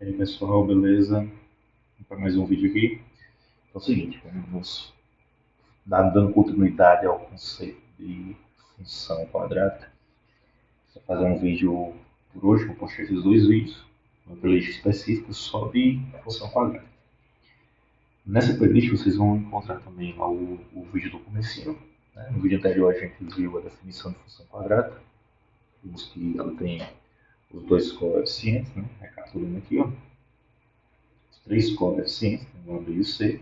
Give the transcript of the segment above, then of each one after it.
E aí pessoal, beleza? Para mais um vídeo aqui. É o seguinte, vamos dando continuidade ao conceito de função quadrática. Vou fazer um vídeo por hoje, vou postar esses dois vídeos, uma playlist específica só de função quadrática. Nessa playlist vocês vão encontrar também lá o vídeo do comecinho. Né? No vídeo anterior a gente viu a definição de função quadrática. Vimos que ela tem os dois coeficientes, né? Recapitulando aqui, ó. Os três coeficientes, o A, B e o C,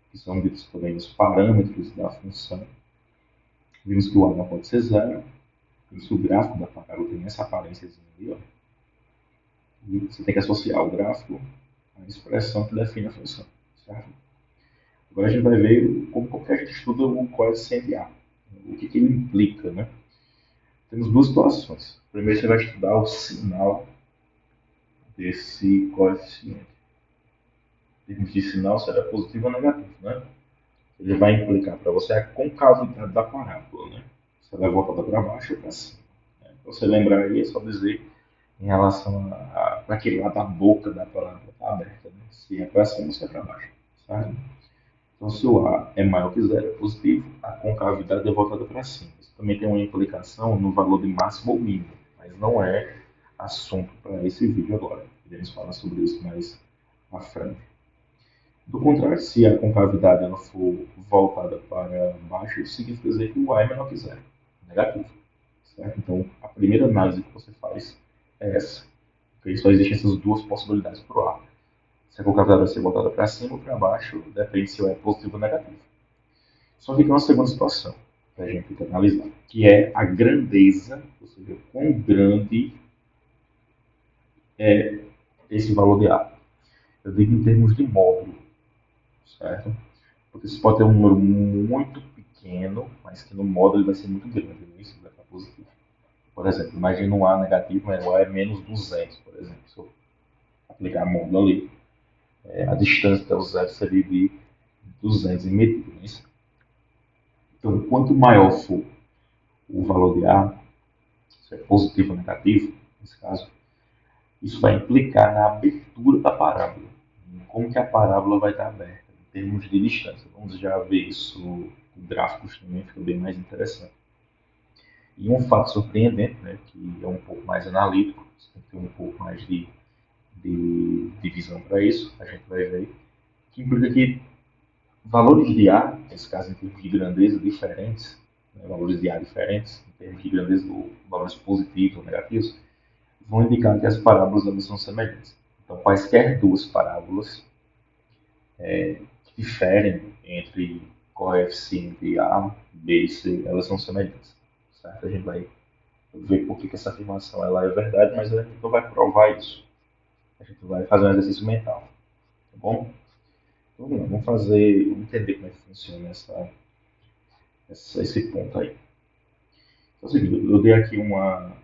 que são ditos também os parâmetros da função. Vimos que o A não pode ser zero, vimos que o gráfico da parábola tem essa aparência ali, ó, e você tem que associar o gráfico à expressão que define a função, certo? Agora a gente vai ver como que a gente estuda o coeficiente A, o que ele implica, né? Temos duas situações. Primeiro você vai estudar o sinal desse coeficiente. Em termos de sinal, será positivo ou negativo, né? Ele vai implicar para você a concavidade da parábola, né? Se ela é voltada para baixo ou para cima. Né? Para você lembrar aí, é só dizer em relação para aquele lado da boca da parábola está aberta, né? Se é para cima ou se é para baixo, sabe? Então, se o A é maior que zero, é positivo, a concavidade é voltada para cima. Isso também tem uma implicação no valor de máximo ou mínimo, mas não é assunto para esse vídeo agora. Iremos falar sobre isso mais à frente. Do contrário, se a concavidade ela for voltada para baixo, isso significa dizer que o A é menor que zero, negativo. Certo? Então, a primeira análise que você faz é essa. Porque só existem essas duas possibilidades para o A. Se a concavidade vai ser voltada para cima ou para baixo, depende se o A é positivo ou negativo. Só que tem uma segunda situação que a gente tem que analisar, que é a grandeza, ou seja, quão grande é esse valor de A. Eu digo em termos de módulo, certo? Porque você pode ter um número muito pequeno, mas que no módulo ele vai ser muito grande, né? Isso vai estar positivo. Por exemplo, imagina um A negativo, mas o A é menos 200, por exemplo. Se eu aplicar módulo ali, a distância até o zero seria de 200 em medida. Né? Então, quanto maior for o valor de A, se é positivo ou negativo, nesse caso, isso vai implicar na abertura da parábola. Como que a parábola vai estar aberta em termos de distância. Vamos já ver isso no gráficos também, fica bem mais interessante. E um fato surpreendente, né, que é um pouco mais analítico, você tem que ter um pouco mais de visão para isso, a gente vai ver, que implica que valores de A, nesse caso em termos de grandeza diferentes, né, valores de A diferentes, em termos de grandeza, valores positivos ou negativos, vão indicar que as parábolas elas são semelhantes. Então, quaisquer duas parábolas que diferem entre coeficiente A, B e C, elas são semelhantes. Certo? A gente vai ver por que essa afirmação ela é verdade, mas a gente não vai provar isso. A gente vai fazer um exercício mental. Tá bom? Então, vamos fazer, vamos entender como é que funciona esse ponto aí. Então, é o seguinte, eu dei aqui uma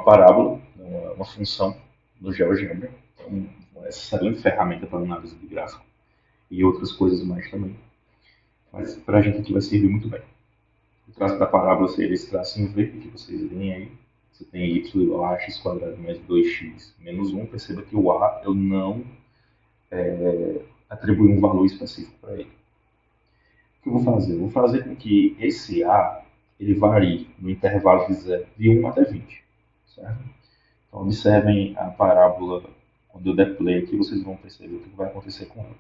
parábola, uma função no GeoGebra, uma excelente ferramenta para análise de gráfico e outras coisas mais também. Mas para a gente aqui vai servir muito bem. O traço da parábola seria esse traço em verde que vocês veem aí. Você tem y igual a x quadrado mais 2x menos 1. Perceba que o a eu não atribuí um valor específico para ele. O que eu vou fazer? Eu vou fazer com que esse a ele varie no intervalo de 1 até 20. Certo? Então, observem a parábola. Quando eu der play aqui, vocês vão perceber o que vai acontecer com ela.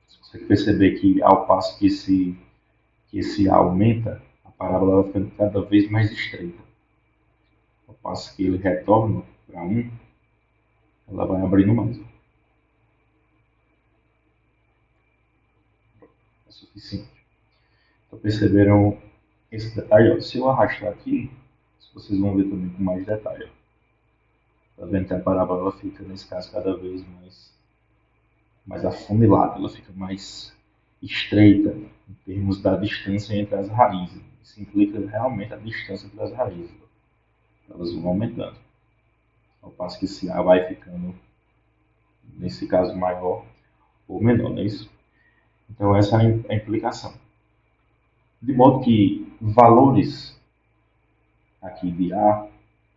Se você perceber que ao passo que esse A aumenta, a parábola vai ficando cada vez mais estreita. Ao passo que ele retorna para 1, ela vai abrindo mais. É suficiente. Então perceberam esse detalhe? Ó. Se eu arrastar aqui, vocês vão ver também com mais detalhe. Está vendo que a parábola ela fica, nesse caso, cada vez mais afunilada, ela fica mais estreita em termos da distância entre as raízes. Isso implica realmente a distância entre as raízes. Elas vão aumentando. Ao passo que esse A vai ficando, nesse caso, maior ou menor, não é isso? Então, essa é a implicação. De modo que valores aqui de A,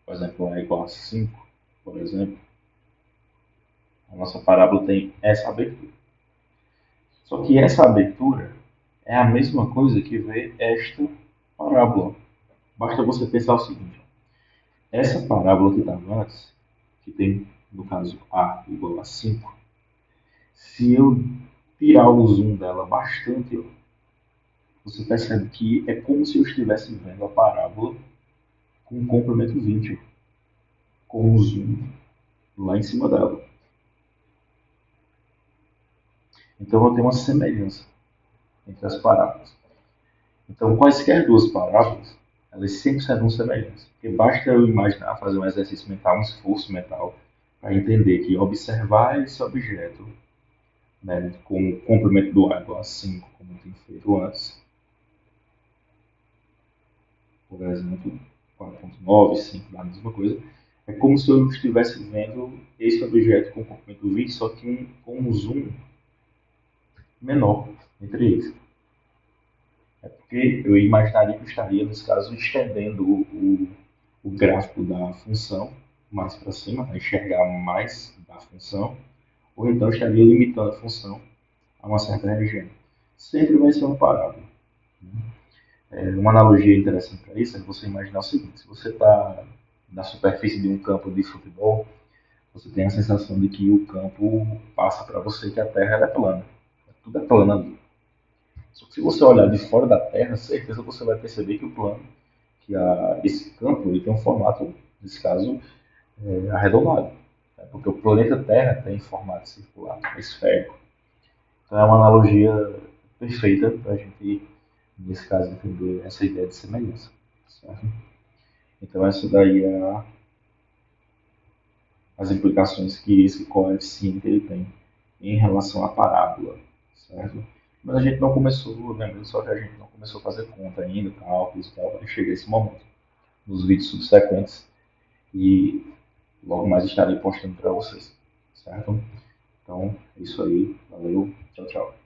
por exemplo, A igual a 5, por exemplo, a nossa parábola tem essa abertura. Só que essa abertura é a mesma coisa que ver esta parábola. Basta você pensar o seguinte: essa parábola que estava antes, que tem, no caso, A igual a 5, se eu tirar o zoom dela bastante, ó, você percebe que é como se eu estivesse vendo a parábola com um comprimento 20, com o zoom lá em cima dela. Então eu tenho uma semelhança entre as parábolas. Então, quaisquer duas parábolas, elas sempre serão semelhantes. Porque basta eu imaginar, fazer um exercício mental, um esforço mental, para entender que observar esse objeto, né, com o comprimento do ar igual a 5, como eu tenho feito antes, por exemplo, 4.9, 5, da mesma coisa, é como se eu estivesse vendo esse objeto com comprimento 20, só que com um zoom menor entre eles. É porque eu imaginaria que eu estaria, nesse caso, estendendo o gráfico da função mais para cima, para enxergar mais da função, ou então estaria limitando a função a uma certa região. Sempre vai ser uma parábola. Uma analogia interessante para isso é você imaginar o seguinte: se você está na superfície de um campo de futebol, você tem a sensação de que o campo passa para você que a Terra é plana. Tudo é plano ali. Só que se você olhar de fora da Terra, certeza você vai perceber que o plano, esse campo, ele tem um formato, nesse caso, arredondado. Né? Porque o planeta Terra tem formato circular, esférico. Então é uma analogia perfeita para a gente, nesse caso, entender essa ideia de semelhança. Certo? Então essa daí é as implicações que esse coeficiente ele tem em relação à parábola. Certo? Mas a gente não começou, lembrando só que a gente não começou a fazer conta ainda, cálculos e tal, para chegar a esse momento. Nos vídeos subsequentes e logo mais estarei postando para vocês. Certo? Então, é isso aí. Valeu. Tchau, tchau.